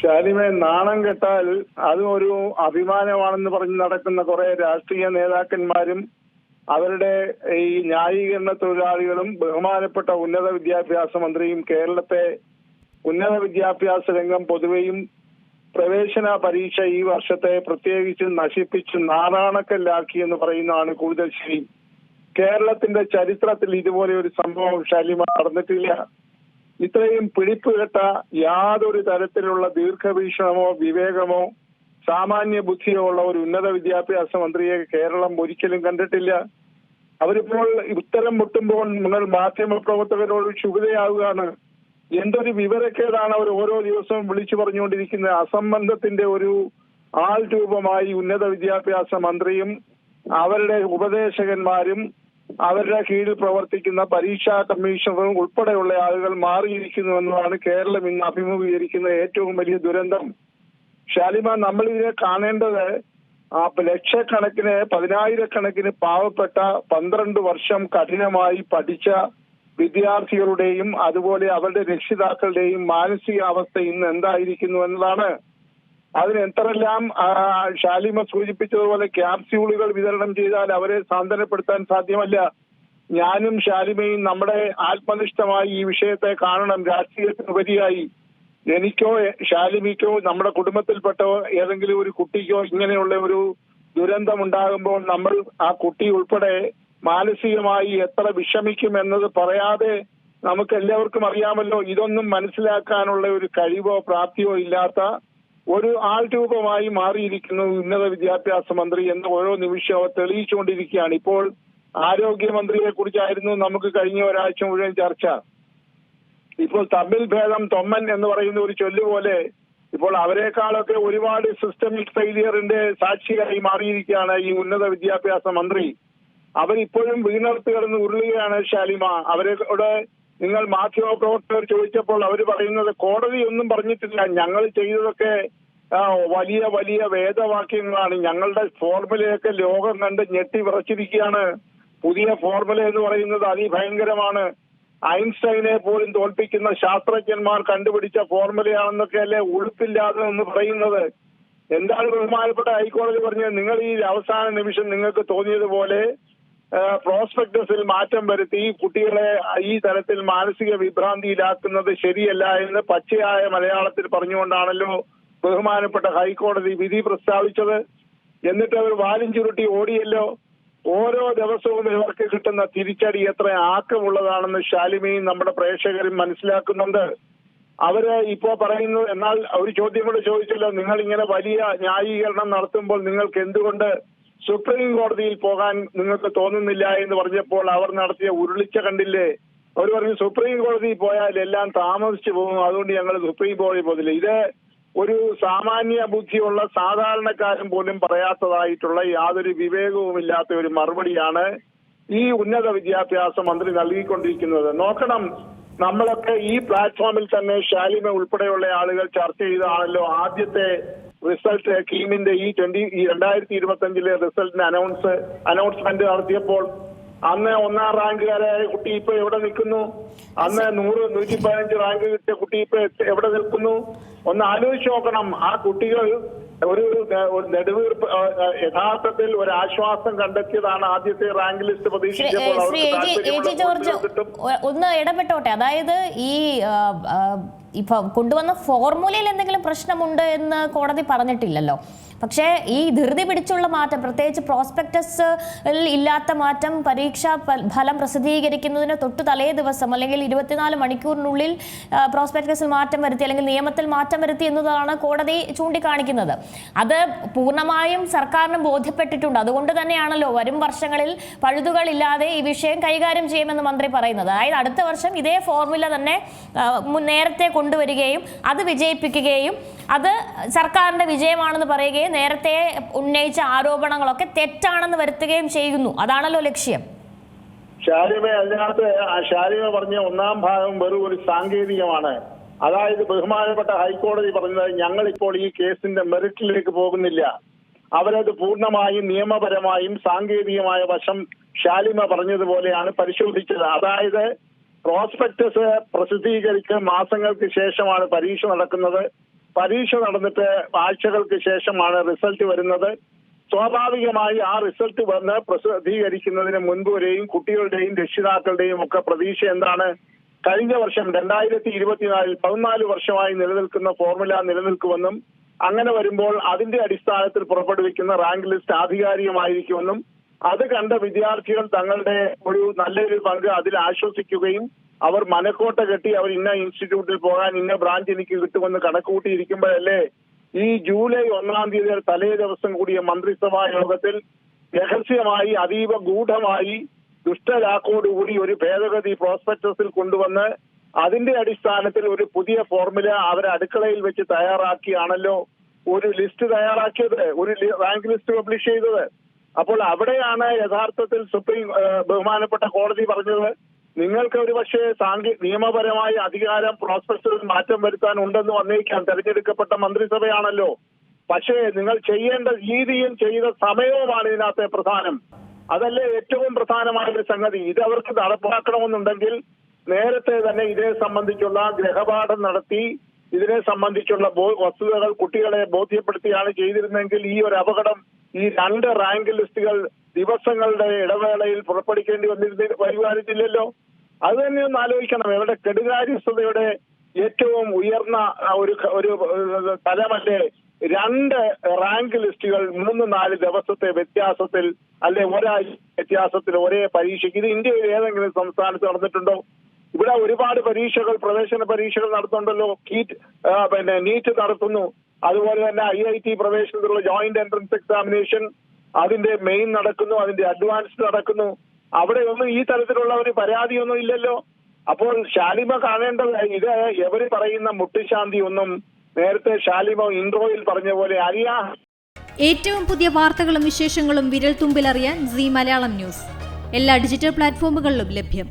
ശാലിമെ, നാണം കെട്ടാൽ അതും ഒരു അഭിമാനമാണെന്ന് പറഞ്ഞ് നടക്കുന്ന കുറെ രാഷ്ട്രീയ നേതാക്കന്മാരും അവരുടെ ഈ ന്യായീകരണ തൊഴിലാളികളും ബഹുമാനപ്പെട്ട ഉന്നത വിദ്യാഭ്യാസ മന്ത്രിയും കേരളത്തെ ഉന്നത വിദ്യാഭ്യാസ രംഗം പൊതുവെയും പ്രവേശന പരീക്ഷ ഈ വർഷത്തെ പ്രത്യേകിച്ച് നശിപ്പിച്ച് നാറാണക്കല്ലാക്കി എന്ന് പറയുന്നതാണ് കൂടുതൽ ശരി. കേരളത്തിന്റെ ചരിത്രത്തിൽ ഇതുപോലെ ഒരു സംഭവം ശാലിമ നടന്നിട്ടില്ല. ഇത്രയും പിടിപ്പുകെട്ട യാതൊരു തരത്തിലുള്ള ദീർഘവീക്ഷണമോ വിവേകമോ സാമാന്യ ബുദ്ധിയോ ഉള്ള ഒരു ഉന്നത വിദ്യാഭ്യാസ മന്ത്രിയെ കേരളം ഒരിക്കലും കണ്ടിട്ടില്ല. അവരിപ്പോൾ ഉത്തരം മുട്ടുമ്പോൾ നിങ്ങൾ മാധ്യമ പ്രവർത്തകരോട് ക്ഷുഭിതയാവുകയാണ്. എന്തൊരു വിവരക്കേടാണ് അവർ ഓരോ ദിവസവും വിളിച്ചു പറഞ്ഞുകൊണ്ടിരിക്കുന്നത്. അസംബന്ധത്തിന്റെ ഒരു ആൾ രൂപമായി ഉന്നത വിദ്യാഭ്യാസ മന്ത്രിയും അവരുടെ ഉപദേശകന്മാരും അവരുടെ കീഴിൽ പ്രവർത്തിക്കുന്ന പരീക്ഷാ കമ്മീഷണറും ഉൾപ്പെടെയുള്ള ആളുകൾ മാറിയിരിക്കുന്നു എന്നതാണ് കേരളം ഇന്ന് അഭിമുഖീകരിക്കുന്ന ഏറ്റവും വലിയ ദുരന്തം. ശാലിമ, നമ്മളിതിനെ കാണേണ്ടത് ലക്ഷക്കണക്കിന് പതിനായിരക്കണക്കിന് പാവപ്പെട്ട 12 വർഷം കഠിനമായി പഠിച്ച വിദ്യാർത്ഥികളുടെയും അതുപോലെ അവരുടെ രക്ഷിതാക്കളുടെയും മാനസികാവസ്ഥ ഇന്ന് എന്തായിരിക്കുന്നു എന്നതാണ്. അതിന് എത്രയെല്ലാം ശാലിമ സൂചിപ്പിച്ചതുപോലെ ക്യാപ്സ്യൂളുകൾ വിതരണം ചെയ്താൽ അവരെ സാന്ത്വനപ്പെടുത്താൻ സാധ്യമല്ല. ഞാനും ശാലിമയും നമ്മുടെ ആത്മനിഷ്ഠമായി ഈ വിഷയത്തെ കാണണം. രാഷ്ട്രീയത്തിനുപരിയായി എനിക്കോ ശാലിമിക്കോ നമ്മുടെ കുടുംബത്തിൽപ്പെട്ട ഏതെങ്കിലും ഒരു കുട്ടിക്കോ ഇങ്ങനെയുള്ള ഒരു ദുരന്തം ഉണ്ടാകുമ്പോൾ നമ്മൾ ആ കുട്ടി ഉൾപ്പെടെ മാനസികമായി എത്ര വിഷമിക്കും എന്നത് പറയാതെ നമുക്ക് എല്ലാവർക്കും അറിയാമല്ലോ. ഇതൊന്നും മനസ്സിലാക്കാനുള്ള ഒരു കഴിവോ പ്രാപ്തിയോ ഇല്ലാത്ത ഒരു ആൾ രൂപമായി മാറിയിരിക്കുന്നു ഉന്നത വിദ്യാഭ്യാസ മന്ത്രി എന്ന് ഓരോ നിമിഷവും തെളിയിച്ചുകൊണ്ടിരിക്കുകയാണ്. ഇപ്പോൾ ആരോഗ്യമന്ത്രിയെ കുറിച്ചായിരുന്നു നമുക്ക് കഴിഞ്ഞ ഒരാഴ്ച മുഴുവൻ ചർച്ച. ഇപ്പോൾ തമ്മിൽ ഭേദം തൊമ്മൻ എന്ന് പറയുന്ന ഒരു ചൊല്ലുപോലെ ഇപ്പോൾ അവരെക്കാളൊക്കെ ഒരുപാട് സിസ്റ്റമിക് ഫെയിലിയറിന്റെ സാക്ഷിയായി മാറിയിരിക്കുകയാണ് ഈ ഉന്നത വിദ്യാഭ്യാസ മന്ത്രി. അവരിപ്പോഴും വീണർത്ത് കിടന്ന് ഉരുളുകയാണ് ശാലിമ. അവരോട് നിങ്ങൾ മാധ്യമ പ്രവർത്തകർ ചോദിച്ചപ്പോൾ അവർ പറയുന്നത് കോടതി ഒന്നും പറഞ്ഞിട്ടില്ല, ഞങ്ങൾ ചെയ്തതൊക്കെ വലിയ വലിയ വേദവാക്യങ്ങളാണ്, ഞങ്ങളുടെ ഫോർമുലയൊക്കെ ലോകം കണ്ട് ഞെട്ടി വിറച്ചിരിക്കുകയാണ്. പുതിയ ഫോർമുല എന്ന് പറയുന്നത് അതിഭയങ്കരമാണ്, ഐൻസ്റ്റൈനെ പോലും തോൽപ്പിക്കുന്ന ശാസ്ത്രജ്ഞന്മാർ കണ്ടുപിടിച്ച ഫോർമുലയാണെന്നൊക്കെ അല്ലേ ഉളുപ്പില്ലാതെ എന്ന് പറയുന്നത്. എന്താണ് ബഹുമാനപ്പെട്ട ഹൈക്കോടതി പറഞ്ഞത്? നിങ്ങൾ ഈ അവസാന നിമിഷം നിങ്ങൾക്ക് തോന്നിയതുപോലെ പ്രോസ്പെക്ടസിൽ മാറ്റം വരുത്തി കുട്ടികളെ ഈ തരത്തിൽ മാനസിക വിഭ്രാന്തിയിലാക്കുന്നത് ശരിയല്ല എന്ന് പച്ചയായ മലയാളത്തിൽ പറഞ്ഞുകൊണ്ടാണല്ലോ ബഹുമാനപ്പെട്ട ഹൈക്കോടതി വിധി പ്രസ്താവിച്ചത്. എന്നിട്ട് അവർ വാലും ചുരുട്ടി ഓടിയല്ലോ. ഓരോ ദിവസവും ഇവർക്ക് കിട്ടുന്ന തിരിച്ചടി എത്ര ആക്കമുള്ളതാണെന്ന് ശാലിമയും നമ്മുടെ പ്രേക്ഷകരും മനസ്സിലാക്കുന്നുണ്ട്. അവര് ഇപ്പോ പറയുന്നു. എന്നാൽ ഒരു ചോദ്യം കൂടെ ചോദിച്ചല്ലോ, നിങ്ങൾ ഇങ്ങനെ വലിയ ന്യായീകരണം നടത്തുമ്പോൾ നിങ്ങൾക്ക് എന്തുകൊണ്ട് സുപ്രീം കോടതിയിൽ പോകാൻ നിങ്ങൾക്ക് തോന്നുന്നില്ല എന്ന് പറഞ്ഞപ്പോൾ അവർ നടത്തിയ ഉരുളിച്ച കണ്ടില്ലേ? അവർ പറഞ്ഞു സുപ്രീം കോടതിയിൽ പോയാൽ എല്ലാം താമസിച്ചു പോകും, അതുകൊണ്ട് ഞങ്ങൾ സുപ്രീം കോടതിയിൽ പോകുന്നില്ല. ഇത് ഒരു സാമാന്യ ബുദ്ധിയുള്ള സാധാരണക്കാരൻ പോലും പറയാത്തതായിട്ടുള്ള യാതൊരു വിവേകവുമില്ലാത്ത ഒരു മറുപടിയാണ് ഈ ഉന്നത വിദ്യാഭ്യാസ മന്ത്രി നൽകിക്കൊണ്ടിരിക്കുന്നത്. നോക്കണം, നമ്മളൊക്കെ ഈ പ്ലാറ്റ്ഫോമിൽ തന്നെ ശാലിമ ഉൾപ്പെടെയുള്ള ആളുകൾ ചർച്ച ചെയ്തതാണല്ലോ ആദ്യത്തെ റിസൾട്ട് കീമിന്റെ ഈ 2025 റിസൾട്ടിന് അനൗൺസ്മെന്റ് നടത്തിയപ്പോൾ അന്ന് 1ാം റാങ്കുകാരായ കുട്ടി ഇപ്പൊ എവിടെ നിൽക്കുന്നു? അന്ന് 100-115 റാങ്ക് കിട്ടിയ കുട്ടി ഇപ്പൊ എവിടെ നിൽക്കുന്നു? ഒന്ന് ആലോചിച്ച് നോക്കണം. ആ കുട്ടികൾ ഒരു നെടുവീർപ്പ് യഥാർത്ഥത്തിൽ ഒരു ആശ്വാസം കണ്ടെത്തിയതാണ് ആദ്യത്തെ റാങ്ക് ലിസ്റ്റ് പ്രതീക്ഷിച്ചപ്പോൾ. ഒന്ന് ഇടപെട്ടോട്ടെ, അതായത് ഈ ഇപ്പൊ കൊണ്ടുവന്ന ഫോർമുലയിൽ എന്തെങ്കിലും പ്രശ്നമുണ്ട് എന്ന് കോടതി പറഞ്ഞിട്ടില്ലല്ലോ. പക്ഷേ ഈ ധൃതി പിടിച്ചുള്ള മാറ്റം, പ്രത്യേകിച്ച് പ്രോസ്പെക്ടസ് ഇല്ലാത്ത മാറ്റം, പരീക്ഷാ ഫലം പ്രസിദ്ധീകരിക്കുന്നതിന് തൊട്ട് തലേ ദിവസം അല്ലെങ്കിൽ 24 മണിക്കൂറിനുള്ളിൽ പ്രോസ്പെക്ടസിൽ മാറ്റം വരുത്തി അല്ലെങ്കിൽ നിയമത്തിൽ മാറ്റം വരുത്തി എന്നതാണ് കോടതി ചൂണ്ടിക്കാണിക്കുന്നത്. അത് പൂർണ്ണമായും സർക്കാരിന് ബോധ്യപ്പെട്ടിട്ടുണ്ട്. അതുകൊണ്ട് തന്നെയാണല്ലോ വരും വർഷങ്ങളിൽ പഴുതുകളില്ലാതെ ഈ വിഷയം കൈകാര്യം ചെയ്യുമെന്ന് മന്ത്രി പറയുന്നത്. അതായത് അടുത്ത വർഷം ഇതേ ഫോർമുല തന്നെ നേരത്തെ കൊണ്ടുവരികയും അത് വിജയിപ്പിക്കുകയും അത് സർക്കാരിന്റെ വിജയമാണെന്ന് പറയുകയും നേരത്തെ ഉന്നയിച്ച ആരോപണങ്ങളൊക്കെ തെറ്റാണെന്ന് വരുത്തുകയും ചെയ്യുന്നു. അതാണല്ലോ ലക്ഷ്യം. ശാലിമ, അതിനകത്ത് ശാലിമ പറഞ്ഞ 1ാം ഭാഗം വെറും ഒരു സാങ്കേതികമാണ്. അതായത് ബഹുമാനപ്പെട്ട ഹൈക്കോടതി പറഞ്ഞത് ഞങ്ങളിപ്പോൾ ഈ കേസിന്റെ മെറിറ്റിലേക്ക് പോകുന്നില്ല, അവരത് പൂർണ്ണമായും നിയമപരമായും സാങ്കേതികമായ വശം ശാലിമ പറഞ്ഞതുപോലെയാണ് പരിശോധിച്ചത്. അതായത് പ്രോസ്പെക്ടസ് പ്രസിദ്ധീകരിച്ച് മാസങ്ങൾക്ക് ശേഷമാണ് പരീക്ഷ നടക്കുന്നത്. പരീക്ഷ നടന്നിട്ട് ആഴ്ചകൾക്ക് ശേഷമാണ് റിസൾട്ട് വരുന്നത്. സ്വാഭാവികമായി ആ റിസൾട്ട് വന്ന് പ്രസിദ്ധീകരിക്കുന്നതിന് മുൻപ് വരെയും കുട്ടികളുടെയും രക്ഷിതാക്കളുടെയും ഒക്കെ പ്രതീക്ഷ എന്താണ്? കഴിഞ്ഞ വർഷം 2024 14 വർഷമായി നിലനിൽക്കുന്ന ഫോർമുല നിലനിൽക്കുമെന്നും അങ്ങനെ വരുമ്പോൾ അതിന്റെ അടിസ്ഥാനത്തിൽ പുറപ്പെടുവിക്കുന്ന റാങ്ക് ലിസ്റ്റ് ആധികാരികമായിരിക്കുമെന്നും അത് കണ്ട വിദ്യാർത്ഥികൾ തങ്ങളുടെ ഒരു നല്ലൊരു പങ്ക് അതിൽ ആശ്വസിക്കുകയും അവർ മനക്കോട്ട കെട്ടി അവർ ഇന്ന ഇൻസ്റ്റിറ്റ്യൂട്ടിൽ പോകാൻ ഇന്ന ബ്രാഞ്ച് എനിക്ക് കിട്ടുമെന്ന് കണക്കുകൂട്ടിയിരിക്കുമ്പോഴല്ലേ ഈ ജൂലൈ 1-ാം തീയതി തലേ ദിവസം കൂടിയ മന്ത്രിസഭാ യോഗത്തിൽ രഹസ്യമായി അതീവ ഗൂഢമായി ദുഷ്ടലാക്കോടുകൂടി ഒരു ഭേദഗതി പ്രോസ്പെക്ടസിൽ കൊണ്ടുവന്ന് അതിന്റെ അടിസ്ഥാനത്തിൽ ഒരു പുതിയ ഫോർമുല അവരെ അടുക്കളയിൽ വെച്ച് തയ്യാറാക്കിയാണല്ലോ ഒരു ലിസ്റ്റ് തയ്യാറാക്കിയത്, ഒരു റാങ്ക് ലിസ്റ്റ് പബ്ലിഷ് ചെയ്തത്. അപ്പോൾ അവിടെയാണ് യഥാർത്ഥത്തിൽ ബഹുമാനപ്പെട്ട കോടതി പറഞ്ഞത് നിങ്ങൾക്ക് ഒരു പക്ഷേ നിയമപരമായ അധികാരം പ്രോസ്പെക്ടസിൽ മാറ്റം വരുത്താൻ ഉണ്ടെന്ന് വന്നേക്കാം, തെരഞ്ഞെടുക്കപ്പെട്ട മന്ത്രിസഭയാണല്ലോ. പക്ഷേ നിങ്ങൾ ചെയ്യേണ്ട രീതിയും ചെയ്ത സമയവുമാണ് ഇതിനകത്തെ പ്രധാനം. അതല്ലേ ഏറ്റവും പ്രധാനമായ ഒരു സംഗതി. ഇത് അവർക്ക് നടപ്പാക്കണമെന്നുണ്ടെങ്കിൽ നേരത്തെ തന്നെ ഇതിനെ സംബന്ധിച്ചുള്ള ഗ്രഹപാഠം നടത്തി ഇതിനെ സംബന്ധിച്ചുള്ള വസ്തുതകൾ കുട്ടികളെ ബോധ്യപ്പെടുത്തിയാണ് ചെയ്തിരുന്നെങ്കിൽ ഈ ഒരു അപകടം, ഈ 2 റാങ്ക് ലിസ്റ്റുകൾ ദിവസങ്ങളുടെ ഇടവേളയിൽ പുറപ്പെടുവിക്കേണ്ടി വരുവാനില്ലല്ലോ. അത് തന്നെ ഒന്ന് ആലോചിക്കണം. ഇവരുടെ കെടുകാര്യസ്ഥതയുടെ ഏറ്റവും ഉയർന്ന ഒരു തലമല്ലേ 2 റാങ്ക് ലിസ്റ്റുകൾ 3-4 ദിവസത്തെ വ്യത്യാസത്തിൽ അല്ലെ ഒരാഴ്ച വ്യത്യാസത്തിൽ ഒരേ പരീക്ഷയ്ക്ക്. ഇത് ഇന്ത്യയിൽ ഏതെങ്കിലും സംസ്ഥാനത്ത് നടന്നിട്ടുണ്ടോ? ഇവിടെ ഒരുപാട് പരീക്ഷകൾ, പ്രവേശന പരീക്ഷകൾ നടത്തുന്നുണ്ടല്ലോ. നീറ്റ് നടത്തുന്നു, അതുപോലെ തന്നെ IIT പ്രവേശനത്തിലുള്ള ജോയിന്റ് എൻട്രൻസ് എക്സാമിനേഷൻ അതിന്റെ മെയിൻ നടക്കുന്നു, അതിന്റെ അഡ്വാൻസ്ഡ് നടക്കുന്നു. അവിടെ ഒന്നും ഈ തരത്തിലുള്ള ഒരു പരാതിയൊന്നും ഇല്ലല്ലോ. അപ്പോൾ ശാലിമ കാണേണ്ടത് ഇത് എവര് പറയുന്ന മുട്ടുശാന്തി ഒന്നും നേരത്തെ ശാലിമ ഇൻട്രോയിൽ പറഞ്ഞ പോലെ ഏറ്റവും പുതിയ വാർത്തകളും വിശേഷങ്ങളും വിരൽ തുമ്പിലറിയാൻ സീ മലയാളം ന്യൂസ് എല്ലാ ഡിജിറ്റൽ പ്ലാറ്റ്ഫോമുകളിലും ലഭ്യം.